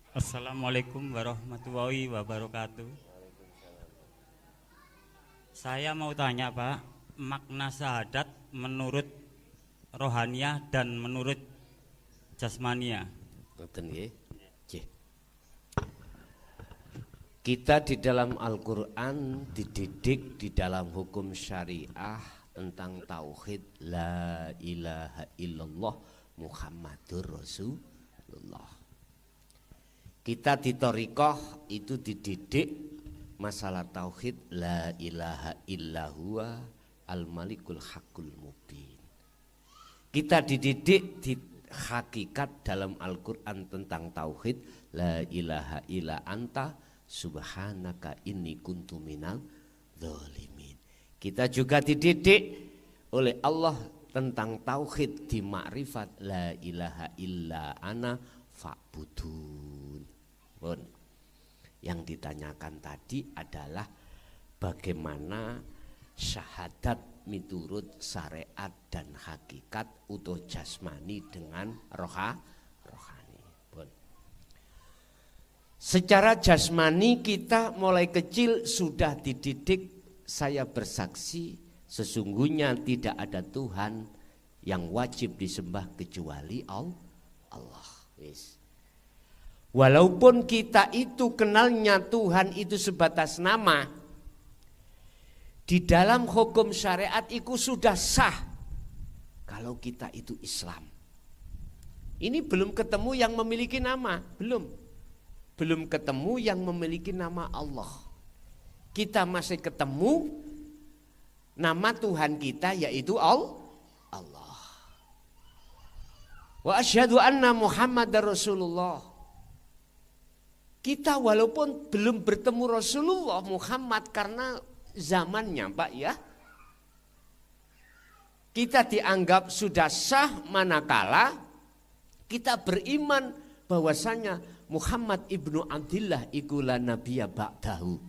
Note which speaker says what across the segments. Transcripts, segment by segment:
Speaker 1: Assalamualaikum warahmatullahi wabarakatuh. Saya mau tanya Pak, makna syahadat menurut rohaniah dan menurut jasmania.
Speaker 2: Ngoten nggih. Nggih. Kita di dalam Al-Qur'an dididik di dalam hukum syariah tentang tauhid la ilaha illallah Muhammadur Rasulullah. Kita di thariqah itu dididik masalah tauhid la ilaha illahuwa al-malikul haqqul mubin. Kita dididik di hakikat dalam Al-Qur'an tentang tauhid la ilaha illa anta subhanaka inni kuntu minal dzalimin. Kita juga dididik oleh Allah tentang tauhid di makrifat la ilaha illa ana fa'budun. Yang ditanyakan tadi adalah bagaimana syahadat miturut syariat dan hakikat utuh jasmani dengan rohani. Secara jasmani kita mulai kecil sudah dididik, saya bersaksi sesungguhnya tidak ada Tuhan yang wajib disembah kecuali Allah. Walaupun kita itu kenalnya Tuhan itu sebatas nama, di dalam hukum syariat itu sudah sah kalau kita itu Islam. Ini belum ketemu yang memiliki nama, belum ketemu yang memiliki nama Allah. Kita masih ketemu nama Tuhan kita yaitu Allah. Wa asyhadu anna Muhammadar Rasulullah. Kita walaupun belum bertemu Rasulullah Muhammad karena zamannya Pak ya, kita dianggap sudah sah manakala kita beriman bahwasanya Muhammad ibnu Abdillah ikulah nabiya ba'dahu,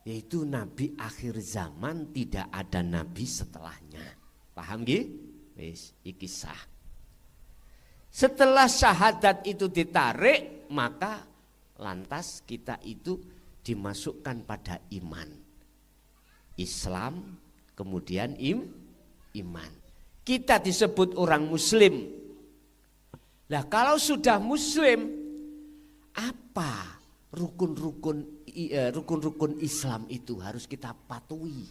Speaker 2: yaitu nabi akhir zaman, tidak ada nabi setelahnya. Paham nggih? Wis iki sah. Setelah syahadat itu ditarik, maka lantas kita itu dimasukkan pada iman. Islam, kemudian iman. Kita disebut orang muslim. Nah, kalau sudah muslim, apa rukun-rukun Islam itu harus kita patuhi?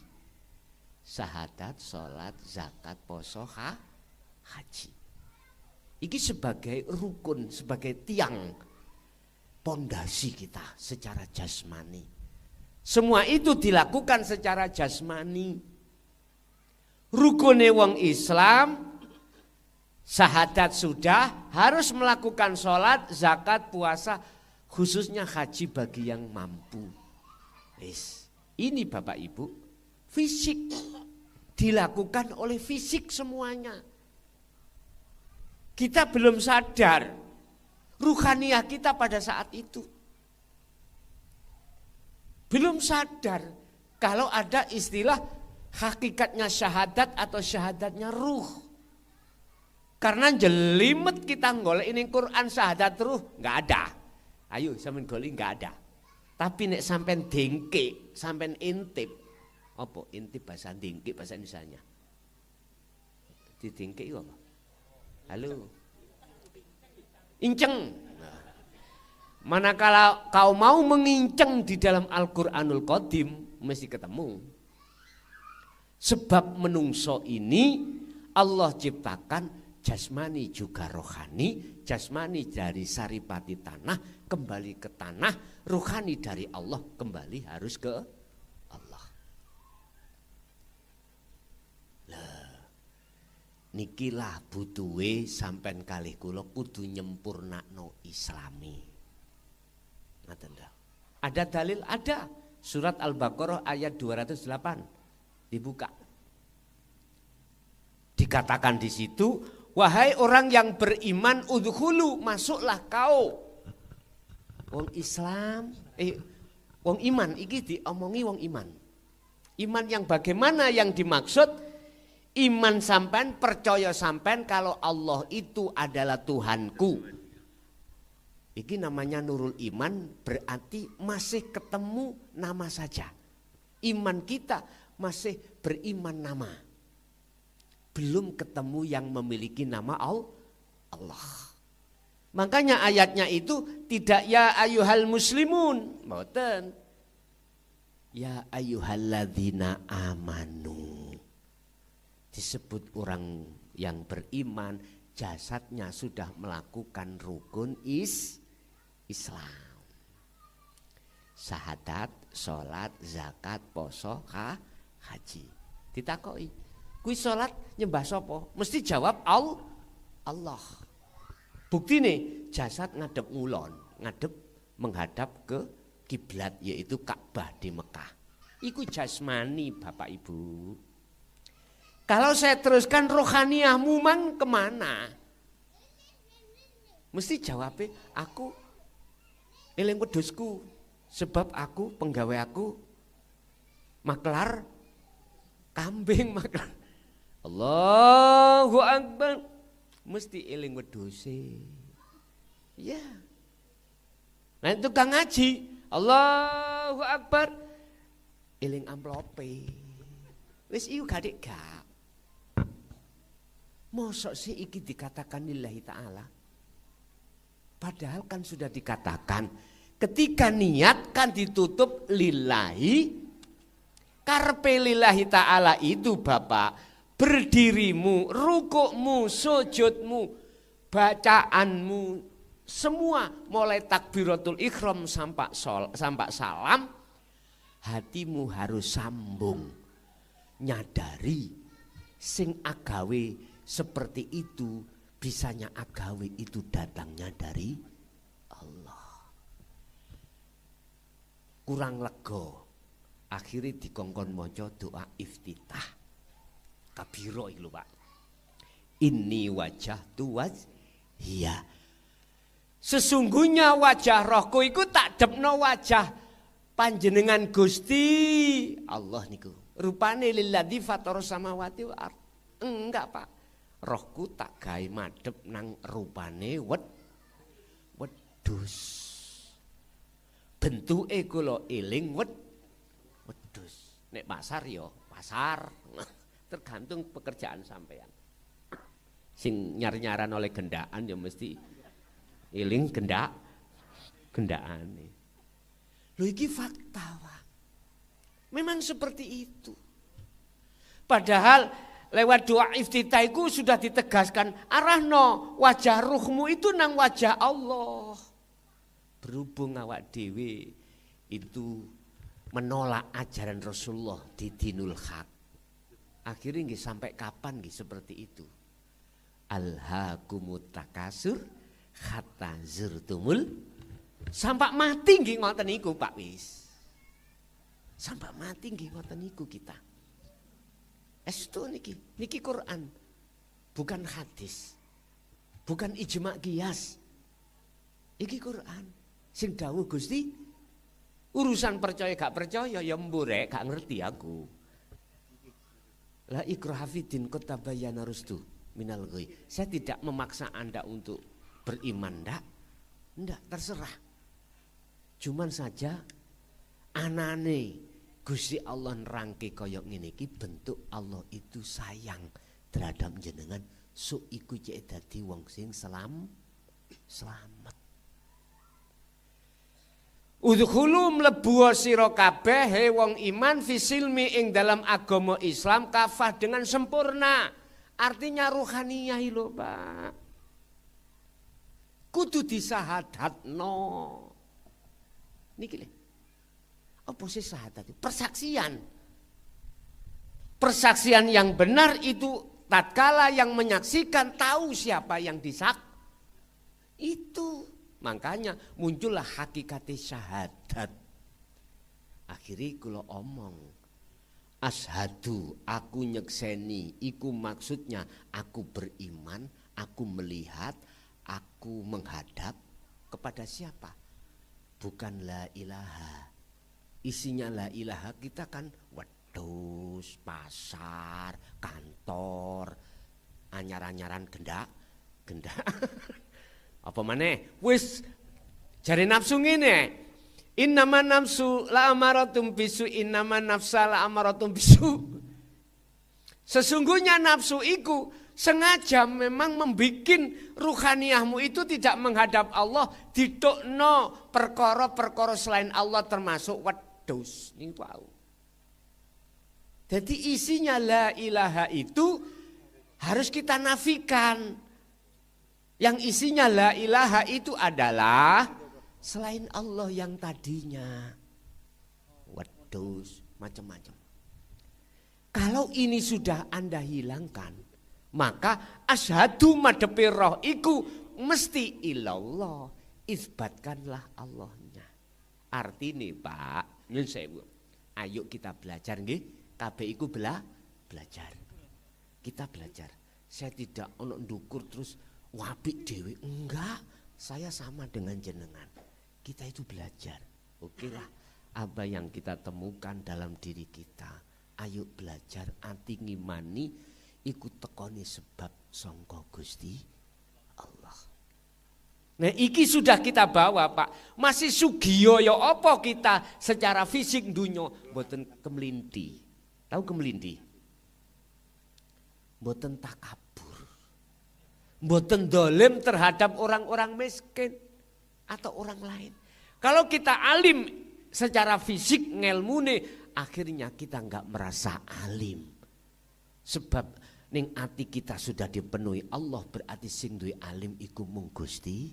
Speaker 2: Syahadat, sholat, zakat, poso, haji. Ini sebagai rukun, sebagai tiang pondasi kita secara jasmani. Semua itu dilakukan secara jasmani. Rukune wong Islam, syahadat sudah, harus melakukan sholat, zakat, puasa, khususnya haji bagi yang mampu. Ini Bapak Ibu, fisik dilakukan oleh fisik semuanya. Kita belum sadar ruhaniah kita pada saat itu. Belum sadar kalau ada istilah hakikatnya syahadat atau syahadatnya ruh. Karena jelimet kita golek ini Quran syahadat ruh nggak ada. Ayo sampean golek nggak ada. Tapi nek sampean dengke, sampean intip. Apa intip bahasa dengke bahasa Indonesianya? Didengke itu apa? Halo. Inceng. Manakala kau mau menginceng di dalam Al-Qur'anul Qadim mesti ketemu. Sebab menungso ini Allah ciptakan jasmani juga rohani. Jasmani dari saripati tanah kembali ke tanah, rohani dari Allah kembali harus ke Allah. Nikilah butuhe sampean kalih kula kudu nyempurnakno Islami. Ngaten ta? Ada dalil? Ada. Surat Al-Baqarah ayat 208. Dibuka. Dikatakan di situ, wahai orang yang beriman, udkhulu, masuklah kau. Wong Islam, wong iman iki diomongi wong iman. Iman yang bagaimana yang dimaksud? Iman sampean, percaya sampean kalau Allah itu adalah Tuhanku. Iki namanya nurul iman, berarti masih ketemu nama saja. Iman kita masih beriman nama. Belum ketemu yang memiliki nama Allah. Makanya ayatnya itu tidak ya ayyuhal muslimun, mboten. Ya ayyuhalladzina amanu. Disebut orang yang beriman, jasadnya sudah melakukan rukun Islam. Syahadat, sholat, zakat, poso, haji. Ditakoki, kuwi sholat nyembah sapa? Mesti jawab Allah. Bukti nih, jasad ngadep ngulon, ngadep menghadap ke kiblat yaitu Ka'bah di Mekah. Iku jasmani Bapak Ibu. Kalau saya teruskan rohaniahmu man kemana? Mesti jawabnya aku eling wedhusku sebab aku penggawe aku maklar kambing maklar. Allahu Akbar. Mesti eling wedhuse. Ya. Nah itu tukang ngaji, Allahu Akbar. Eling amplope. Wis iku gak. Mosok sih iki dikatakan lillahi ta'ala. Padahal kan sudah dikatakan ketika niat kan ditutup lillahi. Karpe lillahi ta'ala itu Bapak, berdirimu, rukukmu, sujudmu, bacaanmu, semua mulai takbiratul ikhram sampai salam, hatimu harus sambung, nyadari sing agawe seperti itu, bisanya agawe itu datangnya dari Allah. Kurang lega, akhirnya dikongkon maca doa iftitah. Kabiro itu Pak. Inni wajah tu wajhiya. Sesungguhnya wajah rohku iku tak depno wajah panjenengan Gusti Allah niku. Rupane lilladzi fatara samawati wal ardh. Enggak Pak. Rohku tak gawe madhep nang rupane wedhus. Bentuke kula eling wedhus. Nek pasar ya pasar. Tergantung pekerjaan sampean. Sing nyar-nyaran oleh gendaan ya mesti iling gendaane. Lho iki fakta, Pak. Memang seperti itu. Padahal lewat doa iftitah itu sudah ditegaskan arahno wajah ruhmu itu nang wajah Allah. Berhubung awak dhewe itu menolak ajaran Rasulullah di dinul haq. Akhirnya nggih sampai kapan nggih seperti itu? Alhaakumut takasur hatta zurtumul, sampai mati nggih ngoten niku Pak wis. Sampai mati nggih ngoten niku kita. Estu niki Quran. Bukan hadis. Bukan ijma' qiyas. Iki Quran. Sing dawuh Gusti, urusan percaya gak percaya ya mburek gak ngerti aku. La ikraha fiddin qad tabayyana rusdu minal ghayy. Saya tidak memaksa Anda untuk beriman, ndak terserah. Cuman saja anane Gusti Allah nerangke kaya ngene iki, bentuk Allah itu sayang terhadap jenengan, so iku cek dadi wong sing selamat. Udkhulu mlebu sira kabeh he wong iman fisilmi ing dalam agama Islam kafah dengan sempurna. Artinya ruhaniyah lho Pak. Kudu disahadatno. Niki lho. Apa sih syahadat? Persaksian. Persaksian yang benar itu tatkala yang menyaksikan tahu siapa yang itu. Makanya muncullah hakikat syahadat. Akhirnya kula omong, ashadu, aku nyekseni, iku maksudnya aku beriman, aku melihat, aku menghadap kepada siapa? Bukan la ilaha. Isinya la ilaha kita kan wedhus, pasar, kantor, anyar-anyaran genda. Apa maneh? Wis Jare nafsu ngene. Innama nafsu la amaratum bisu, innama nafsa la amaratum bisu. Sesungguhnya nafsu iku sengaja memang membikin ruhaniyahmu itu tidak menghadap Allah, didokno perkara-perkara selain Allah termasuk wedhus niku wau. Jadi isinya la ilaha itu harus kita nafikan. Yang isinya la ilaha itu adalah selain Allah yang tadinya wedhus macam-macam. Kalau ini sudah Anda hilangkan, maka asyhadu madhepe roh iku mesti ilallah, isbatkanlah Allahnya. Artine Pak, nyun sewu. Ayo kita belajar nggih, kabeh iku belajar. Kita belajar. Saya tidak ono ndukur terus wapik dhewe, enggak. Saya sama dengan jenengan. Kita itu belajar. Oke lah, apa yang kita temukan dalam diri kita. Ayo belajar anti ngimani ikut tekoni sebab sangka Gusti Allah. Nah iki sudah kita bawa Pak. Masih sugiyo ya apa kita secara fisik dunya mboten kemelinti. Tahu kemelinti? Mboten takabur. Mboten dolim terhadap orang-orang miskin atau orang lain. Kalau kita alim secara fisik ngelmune, akhirnya kita enggak merasa alim. Sebab ning ati kita sudah dipenuhi Allah, berarti sing duwe alim iku mung Gusti.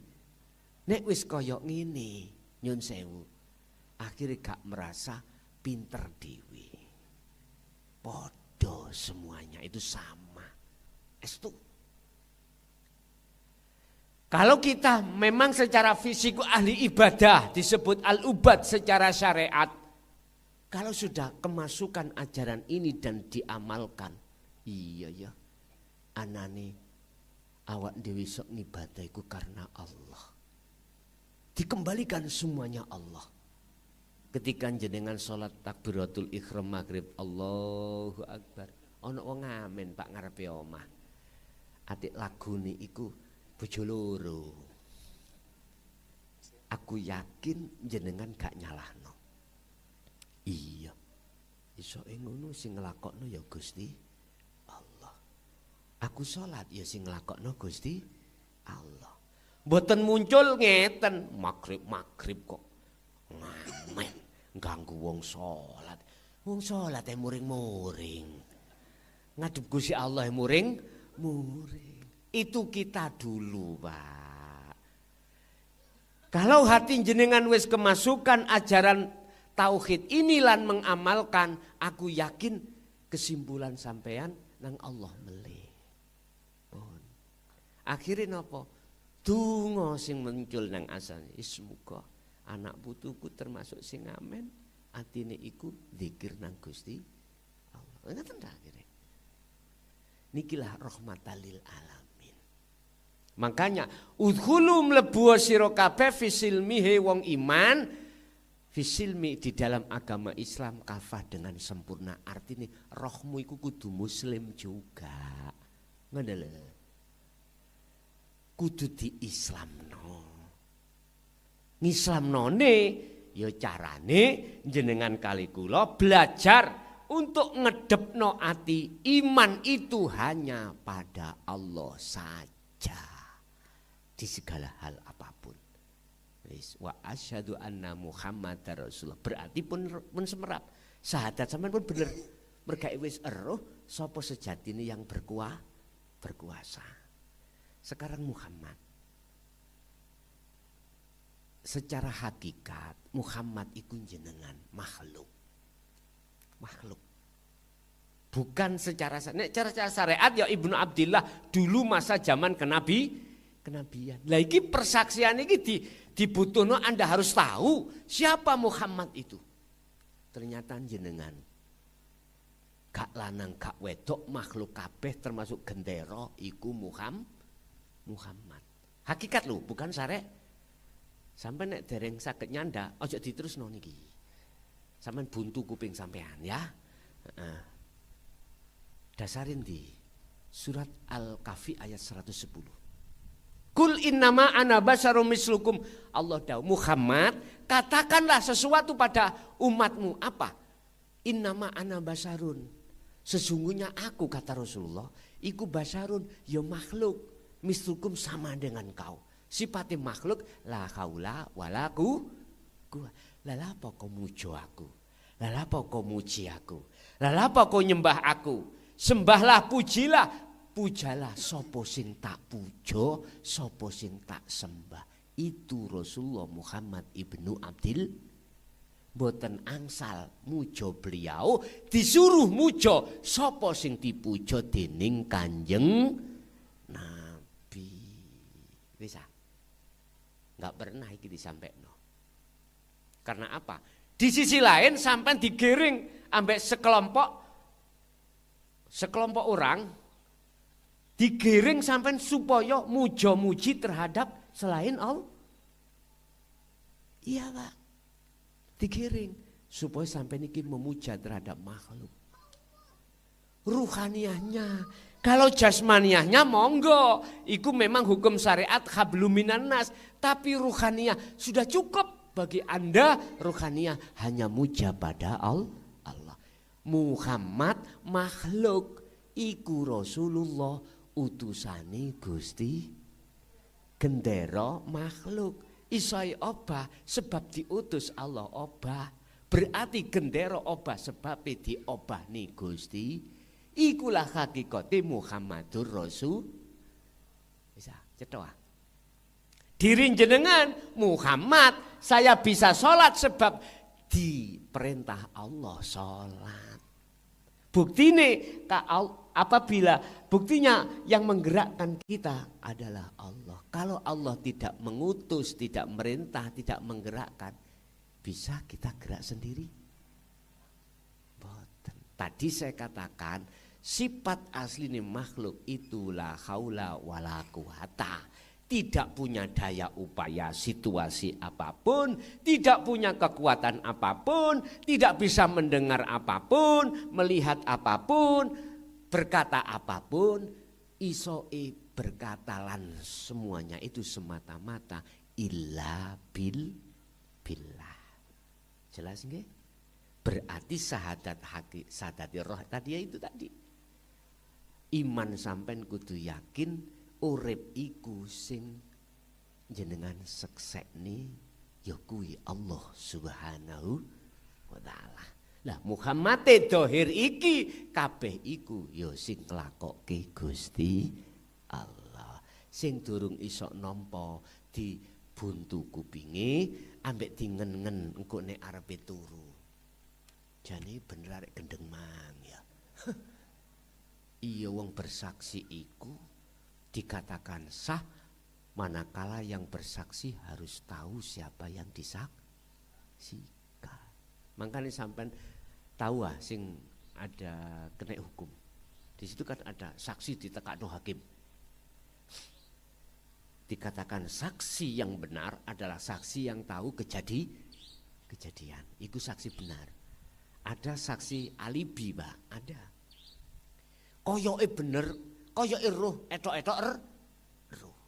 Speaker 2: Nek wis kaya ngene, nyun sewu, akhirnya gak merasa pinter dhewe. Podo semuanya itu sama. Estu. Kalau kita memang secara fisik ahli ibadah disebut al-ubad secara syariat. Kalau sudah kemasukan ajaran ini dan diamalkan. Iya ya. Anane awak dhewe sok ngibadah iku karena Allah. Dikembalikan semuanya Allah. Ketika jenengan salat takbiratul ihram maghrib, Allahu Akbar. Ana wong ngamen Pak ngarepe omah. Atik lagune iku bojo loro. Aku yakin jenengan gak nyalahno. Iya. Isoke ngono sing nglakokno ya Gusti Allah. Aku salat ya sing nglakokno Gusti Allah. Mboten muncul ngeten maghrib kok ngamen ganggu wong salat. Wong salat muring-muring. Ngadep Gusti Allah muring-muring. Itu kita dulu Pak. Kalau hati jenengan wis kemasukan ajaran tauhid ini lan mengamalkan, aku yakin kesimpulan sampean nang Allah melih. Akhirnya napa? Donga sing muncul nang asane. Semoga anak putuku termasuk sing amen, atine iku zikir nang Gusti Allah. Ngoten ta akhire. Nikilah rahmatal lil alamin. Makanya udkhulu mlebu sira kabeh fisilmihe wong iman, fisilmi di dalam agama Islam kafah dengan sempurna. Artinya rohmu iku kudu muslim juga. Ngono lho. Kudu diislamno. Ngislamnone ya carane jenengan kali kula belajar untuk ngedepno ati iman itu hanya pada Allah saja. Di segala hal apapun. Wa asyhadu anna Muhammadar Rasulullah. Berarti pun semerap. Syahadat sampean pun bener. Mergawe wis eruh sapa sejatine yang berkuasa. Sekarang Muhammad. Secara hakikat Muhammad iku jenengan makhluk. Bukan secara syariat ya Ibnu Abdillah dulu masa zaman kenabian. Lah iki persaksian iki dibutuhno Anda harus tahu siapa Muhammad itu. Ternyata jenengan gak lanang gak wedok makhluk kabeh termasuk gendera iku Muhammad. Hakikat lho bukan syariat. Sampai nek dereng saged nyanda aja diterusno niki. Sampeyan buntu kuping sampean ya. Dasarin di surat Al-Kahfi ayat 110. Kul innama ana basyarum mislukum. Allah dawuh, Muhammad, katakanlah sesuatu pada umatmu. Apa? Innama ana basyarun. Sesungguhnya aku, kata Rasulullah, iku basyarun, ya makhluk. Mislukum sama dengan kau. Sifatnya makhluk, la haula wala quwwata. Lah apa kau mujo aku? Lah apa kau muji aku? Lah apa kau nyembah aku? Sembahlah, pujilah. Pujalah sapa sing tak pujo, sapa sing tak sembah. Itu Rasulullah Muhammad ibnu Abdil. Boten angsal mujo beliau, disuruh mujo sapa sing dipujo dening Kanjeng Nabi. Bisa? Enggak pernah iki disampaikan. Karena apa? Di sisi lain sampai digiring ambek sekelompok orang, digiring sampai supaya muji terhadap selain Allah. Iya Pak, digiring supaya sampai niki memuja terhadap makhluk. Ruhaniyahnya, kalau jasmaniahnya monggo, itu memang hukum syariat habluminan nas, tapi ruhaniyah sudah cukup. Bagi Anda ruhaniyah hanya muja pada Allah. Muhammad makhluk, iku Rasulullah utusane Gusti. Gendera makhluk, isoi obah sebab diutus Allah obah. Berarti gendera obah sebab diobahni Gusti. Ikulah hakikate Muhammadur Rasul. Bisa cetha. Diri jenengan Muhammad, saya bisa sholat sebab diperintah Allah sholat. Buktinya yang menggerakkan kita adalah Allah. Kalau Allah tidak mengutus, tidak merintah, tidak menggerakkan, bisa kita gerak sendiri? Tadi saya katakan sifat asli makhluk itu la haula wala quwata. Tidak punya daya upaya situasi apapun, tidak punya kekuatan apapun, tidak bisa mendengar apapun, melihat apapun, berkata apapun, isoi berkatalan semuanya itu semata-mata illa billah. Jelas nggih? Berarti syahadat roh tadi itu tadi. Iman sampean kudu yakin urip iku sing jenengan seksekne ya kuwi Allah Subhanahu wa taala. Lah Muhammad dohir iki kabeh iku ya sing nglakokke Gusti Allah. Sing durung iso nampa dibuntu kupinge ambek dingen-ngen engko nek arepe turu. Jane bener arek gendeng mang ya. Iya wong bersaksi iku dikatakan sah manakala yang bersaksi harus tahu siapa yang disaksikan. Makanya sampai tahu sing ada kena hukum. Di situ kan ada saksi ditekakno hakim. Dikatakan saksi yang benar adalah saksi yang tahu kejadian. Itu saksi benar. Ada saksi alibi, Pak, ada. Koyoke bener, koyoke roh, etok-etok roh.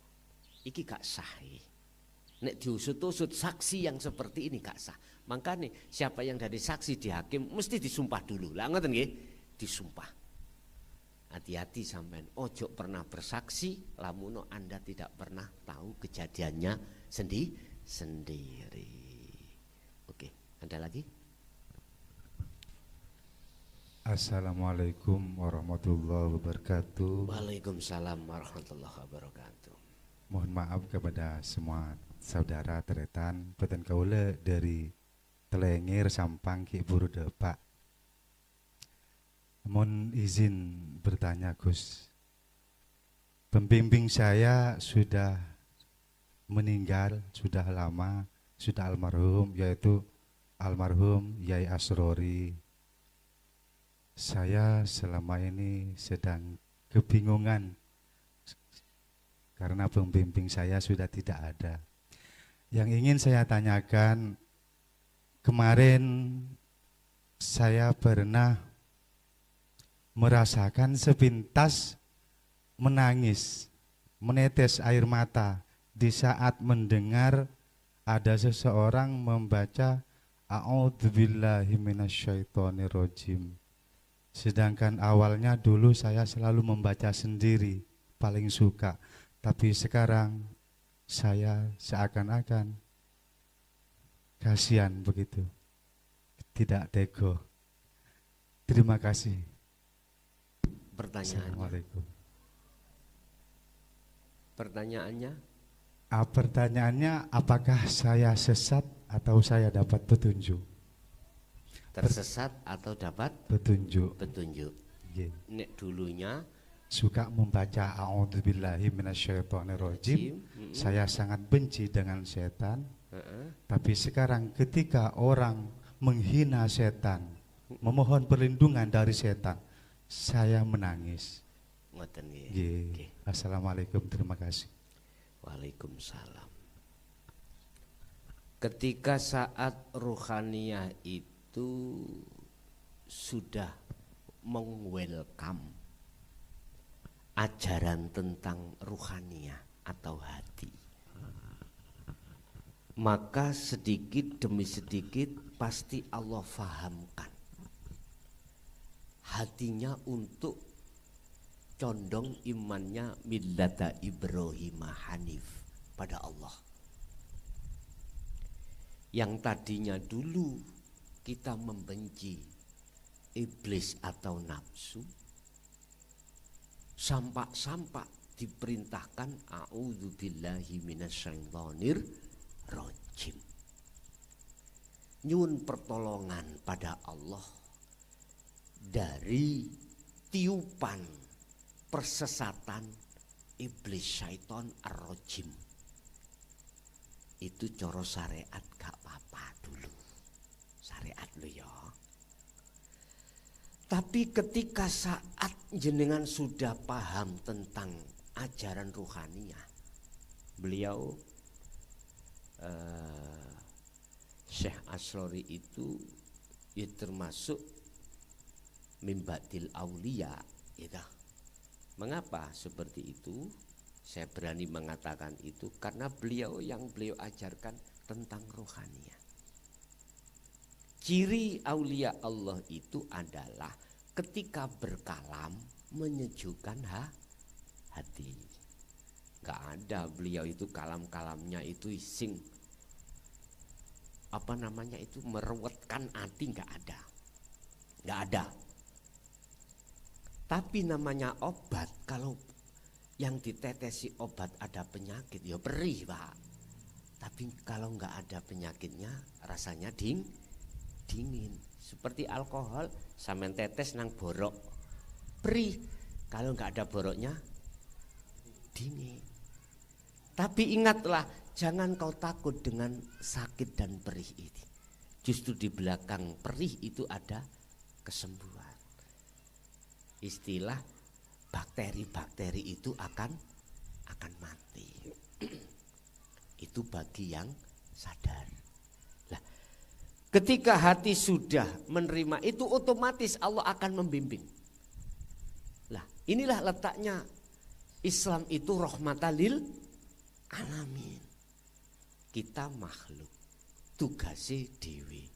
Speaker 2: Iki gak sah. Nek diusut-usut saksi yang seperti ini gak sah. Makanya siapa yang dari saksi di hakim mesti disumpah dulu. Lah ngoten nggih, disumpah. Hati-hati sampean, ojo pernah bersaksi lamun Anda tidak pernah tahu kejadiannya sendiri. Oke, ada lagi?
Speaker 3: Assalamualaikum warahmatullahi wabarakatuh.
Speaker 2: Waalaikumsalam warahmatullahi wabarakatuh.
Speaker 3: Mohon maaf kepada semua saudara teretan Peten Kaula dari Telengir Sampang Ki Buru Depak. Mohon izin bertanya Gus. Pembimbing saya sudah meninggal, sudah lama, sudah almarhum, yaitu almarhum Yai Asrori. Saya selama ini sedang kebingungan karena pembimbing saya sudah tidak ada. Yang ingin saya tanyakan, kemarin saya pernah merasakan sepintas menangis, menetes air mata di saat mendengar ada seseorang membaca a'udzubillahi minasyaitonirrajim. Sedangkan awalnya dulu saya selalu membaca sendiri, paling suka. Tapi sekarang saya seakan-akan kasihan begitu, tidak tego. Terima kasih. Assalamualaikum. Pertanyaannya, apakah saya sesat atau saya dapat petunjuk?
Speaker 2: Tersesat atau dapat
Speaker 3: Petunjuk. Yeah.
Speaker 2: Nek dulunya
Speaker 3: Suka membaca a'udzubillahi minasyaitonirrajim. Saya sangat benci dengan setan. Tapi sekarang ketika orang menghina setan, memohon perlindungan dari setan, saya menangis.
Speaker 2: Ngoten nggih.
Speaker 3: Yeah. Assalamualaikum, terima kasih.
Speaker 2: Waalaikumsalam. Ketika saat ruhaniyah itu sudah meng-welcome ajaran tentang ruhaniyah atau hati, maka sedikit demi sedikit pasti Allah fahamkan hatinya untuk condong imannya millata Ibrahim Hanif pada Allah. Yang tadinya dulu kita membenci iblis atau nafsu, sampak-sampak diperintahkan a'udzubillahi minasyaitonir rajim. Nyuwun pertolongan pada Allah dari tiupan persesatan iblis syaiton ar-rajim. Itu coro syariat gak apa-apa dulu, syariat lu ya. Tapi ketika saat jenengan sudah paham tentang ajaran ruhaniyah, beliau Syekh Asrori itu ya termasuk mimbatil aulia, ya. Mengapa seperti itu? Saya berani mengatakan itu karena beliau ajarkan tentang rohaniyah. Ciri aulia Allah itu adalah ketika berkalam menyejukkan hati. Gak ada beliau itu kalam-kalamnya itu sing merewetkan hati, gak ada. Tapi namanya obat, kalau yang ditetesi obat ada penyakit, ya perih Pak. Tapi kalau nggak ada penyakitnya, rasanya dingin. Seperti alkohol, sampean tetes nang borok, perih. Kalau nggak ada boroknya, dingin. Tapi ingatlah, jangan kau takut dengan sakit dan perih ini. Justru di belakang perih itu ada kesembuhan. Istilah bakteri-bakteri itu akan mati. Itu bagi yang sadar. Nah, ketika hati sudah menerima itu, otomatis Allah akan membimbing. Lah, inilah letaknya Islam itu rahmatan lil alamin. Kita makhluk, tugasnya dewi.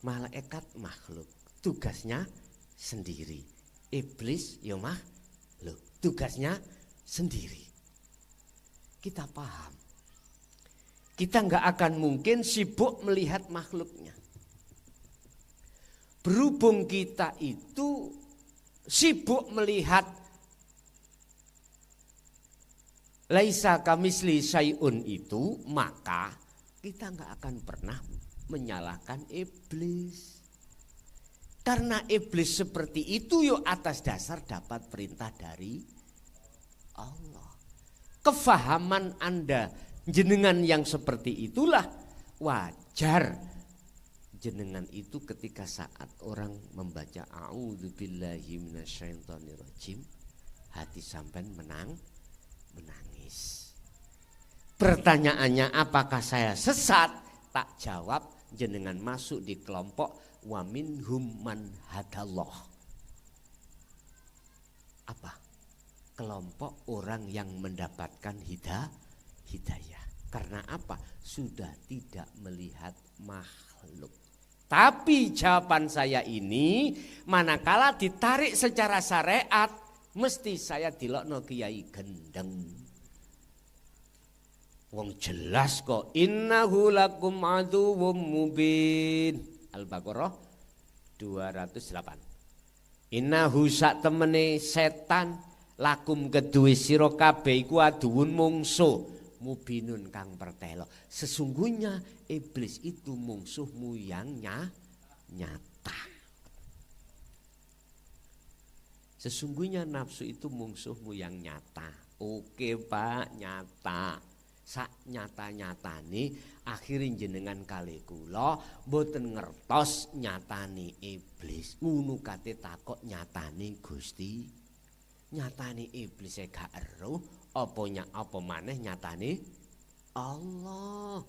Speaker 2: Malaikat makhluk, tugasnya sendiri. Iblis ya makhluk, tugasnya sendiri. Kita paham. Kita nggak akan mungkin sibuk melihat makhluknya. Berhubung kita itu sibuk melihat laisa kamisli syai'un itu, maka kita nggak akan pernah menyalahkan iblis. Karena iblis seperti itu yuk atas dasar dapat perintah dari Allah. Kefahaman Anda jenengan yang seperti itulah wajar. Jenengan itu ketika saat orang membaca a'udzubillahi minasyaitonirrajim, hati sampean menangis. Pertanyaannya, apakah saya sesat? Tak jawab, jenengan masuk di kelompok wa minhum man hadallah. Apa? Kelompok orang yang mendapatkan hidayah. Karena apa? Sudah tidak melihat makhluk. Tapi jawaban saya ini manakala ditarik secara syariat mesti saya dilokno kiai gendeng. Wong jelas kok innahu lakum aduwwum mubin. Al-Baqarah 208. Innahu sak temene setan lakum kedue sira kabeh iku aduwun mungsuh mubinun kang pertelo. Sesungguhnya iblis itu mungsuhmu yang nyata. Sesungguhnya nafsu itu mungsuhmu yang nyata. Oke Pak, nyata. Sak nyata-nyatane akhirin jenengan kali kula mboten ngertos nyatane iblis. Ngono kate takok nyatane Gusti. Nyatane iblis gak eruh apa maneh nyatane Allah.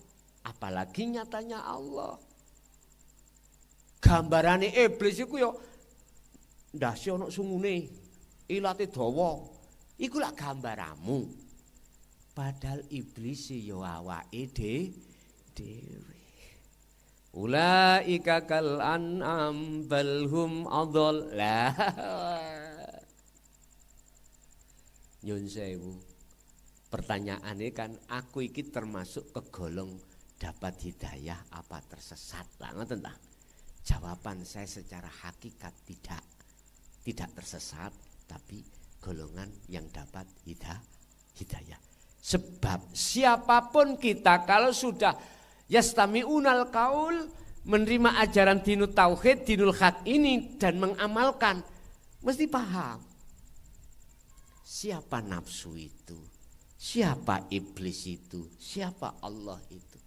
Speaker 2: Apalagi nyatanya Allah. Gambarane iblis iku yo ndase ana sungune, ilate dawa. Iku lak gambaramu. Padahal iblis yo awake dhewe. Ulaika kal an'am bal hum adall. Nyun sewu. Pertanyaannya kan aku iki termasuk kegolong dapat hidayah apa tersesat? Lah ngoten ta? Jawaban saya secara hakikat tidak tersesat, tapi golongan yang dapat hidayah. Sebab siapapun kita kalau sudah yastami'unal qaul, menerima ajaran dinul tauhid, dinul haq ini dan mengamalkan, mesti paham siapa nafsu itu, siapa iblis itu, siapa Allah itu.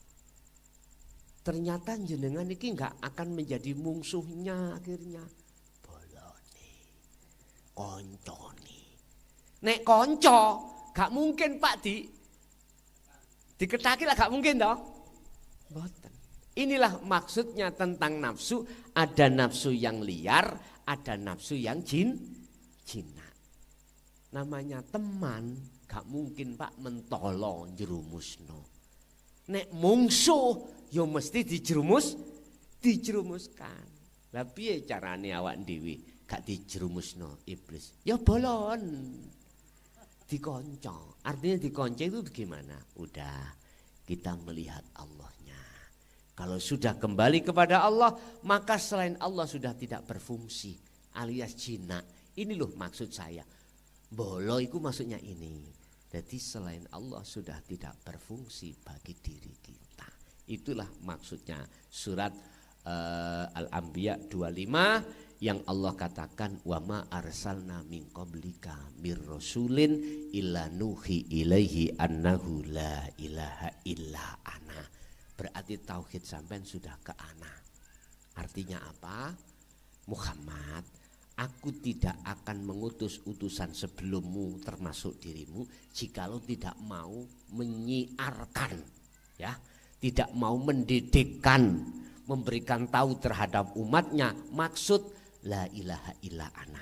Speaker 2: Ternyata jenengan ini enggak akan menjadi mungsuhnya akhirnya. Bolone, koncone. Nek konco gak mungkin Pak diketaki lah, gak mungkin toh. Boten. Inilah maksudnya tentang nafsu. Ada nafsu yang liar, ada nafsu yang jinak. Namanya teman gak mungkin Pak mentolo jerumusno. Nek mungsuh yo mesti dijerumuskan. Lah piye carane awak dhewe gak dijerumusno iblis? Ya bolon. Dikonco. Artinya dikonco itu bagaimana? Udah kita melihat Allahnya. Kalau sudah kembali kepada Allah, maka selain Allah sudah tidak berfungsi, alias jinak. Ini loh maksud saya. Bolo itu maksudnya ini. Jadi selain Allah sudah tidak berfungsi bagi diri kita. Itulah maksudnya surat Al-Anbiya 25 yang Allah katakan wa ma arsalna min qablika mir rasulin illa nuhi ilaihi annahu la ilaha illa ana. Berarti tauhid sampean sudah ke ana. Artinya apa? Muhammad, aku tidak akan mengutus utusan sebelummu termasuk dirimu jikalau tidak mau menyiarkan, ya, tidak mau mendidikkan, memberikan tahu terhadap umatnya maksud la ilaha illa ana.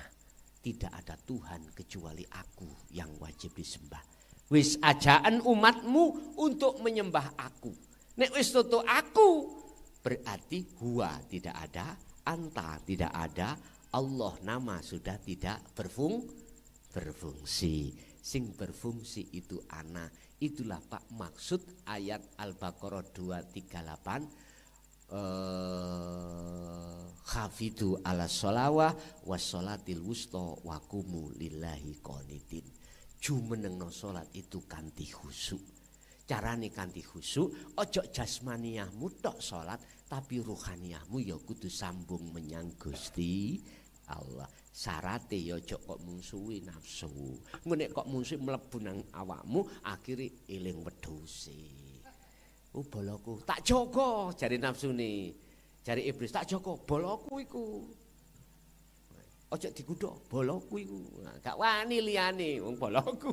Speaker 2: Tidak ada Tuhan kecuali aku yang wajib disembah. Wis ajaan umatmu untuk menyembah aku. Nek wis toto aku berarti huwa tidak ada, anta tidak ada, Allah nama sudah tidak berfungsi. Sing berfungsi itu ana. Itulah Pak maksud ayat Al-Baqarah 238. Khafidu ala sholawah wassolatil wusta wakumu lillahi qanitin. Jumenengno salat itu kanthi khusyuk. Carane kanthi khusyuk, ojo jasmaniyahmu tok salat, tapi ruhaniyahmu ya kudu sambung menyang Gusti Allah. Syarate ya ojo kok mungsuhi nafsu. Nek kok mungsuhi mlebu nang awakmu akhire eling wedhuse. Boloku tak jogo jari nafsu nih, jari iblis tak jogo boloku iku. Ojo digudok boloku iku. Gak wani liyane wong boloku.